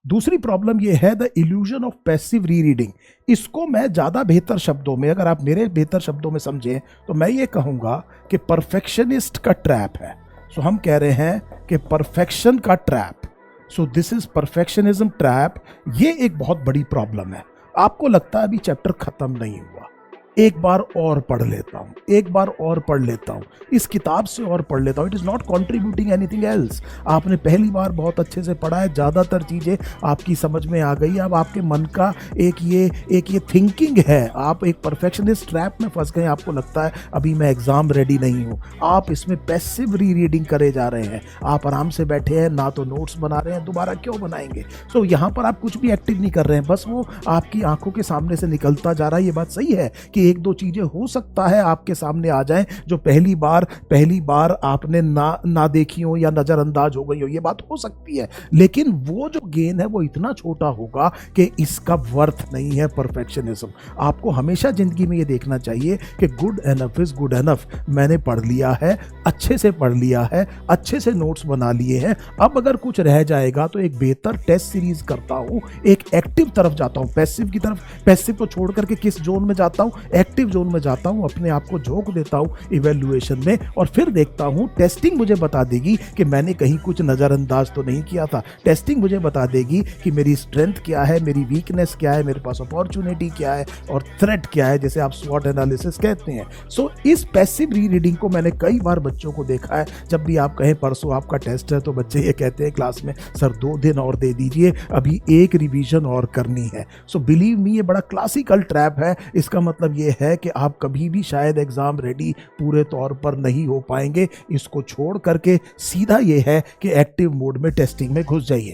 दूसरी प्रॉब्लम ये है द इल्यूजन ऑफ पैसिव री रीडिंग। इसको मैं ज़्यादा बेहतर शब्दों में, अगर आप मेरे बेहतर शब्दों में समझें तो मैं ये कहूँगा कि परफेक्शनिस्ट का ट्रैप है। सो हम कह रहे हैं कि परफेक्शन का trap, so this is perfectionism trap. ये एक बहुत बड़ी प्रॉब्लम है। आपको लगता है अभी चैप्टर खत्म नहीं हुआ, एक बार और पढ़ लेता हूँ, एक बार और पढ़ लेता हूँ, इस किताब से और पढ़ लेता हूँ, it is not contributing anything else. आपने पहली बार बहुत अच्छे से पढ़ा है, ज़्यादातर चीज़ें आपकी समझ में आ गई। अब आपके मन का एक ये थिंकिंग है, आप एक परफेक्शनिस्ट ट्रैप में फंस गए। आपको लगता है अभी मैं एग्ज़ाम रेडी नहीं हूँ, आप इसमें पैसिव री रीडिंग करे जा रहे हैं। आप आराम से बैठे हैं, ना तो नोट्स बना रहे हैं, दोबारा क्यों बनाएंगे। सो यहाँ पर आप कुछ भी एक्टिव नहीं कर रहे हैं, बस वो आपकी आंखों के सामने से निकलता जा रहा है। ये बात सही है कि एक दो चीजें हो सकता है आपके सामने आ जाएं जो पहली बार आपने ना देखी हो या नजरअंदाज हो गई हो, ये बात हो सकती है। लेकिन वो जो गेन है वो इतना छोटा होगा कि इसका वर्थ नहीं है परफेक्शनिज्म। आपको हमेशा जिंदगी में ये देखना चाहिए कि good enough is good enough. मैंने पढ़ लिया है, अच्छे से पढ़ लिया है, अच्छे से नोट्स बना लिए हैं। अब अगर कुछ रह जाएगा तो एक बेहतर टेस्ट सीरीज करता हूं, एक एक्टिव तरफ जाता हूं, पैसिव की तरफ। पैसिव को छोड़ करके किस जोन में जाता हूं, एक्टिव जोन में जाता हूं, अपने आप को झोंक देता हूं इवैल्यूएशन में, और फिर देखता हूं टेस्टिंग मुझे बता देगी कि मैंने कहीं कुछ नजरअंदाज तो नहीं किया था। टेस्टिंग मुझे बता देगी कि मेरी स्ट्रेंथ क्या है, मेरी वीकनेस क्या है, मेरे पास अपॉर्चुनिटी क्या है और थ्रेट क्या है, जैसे आप स्वॉट एनालिसिस कहते हैं। सो इस पैसिव री रीडिंग को मैंने कई बार बच्चों को देखा है। जब भी आप कहें परसों आपका टेस्ट है तो बच्चे ये कहते हैं क्लास में, सर 2 दिन और दे दीजिए, अभी एक रिवीजन और करनी है। सो बिलीव मी, ये बड़ा क्लासिकल ट्रैप है। इसका मतलब ये है कि आप कभी भी शायद एग्जाम रेडी पूरे तौर पर नहीं हो पाएंगे। इसको छोड़ करके सीधा ये है कि एक्टिव मोड में टेस्टिंग में घुस जाइए।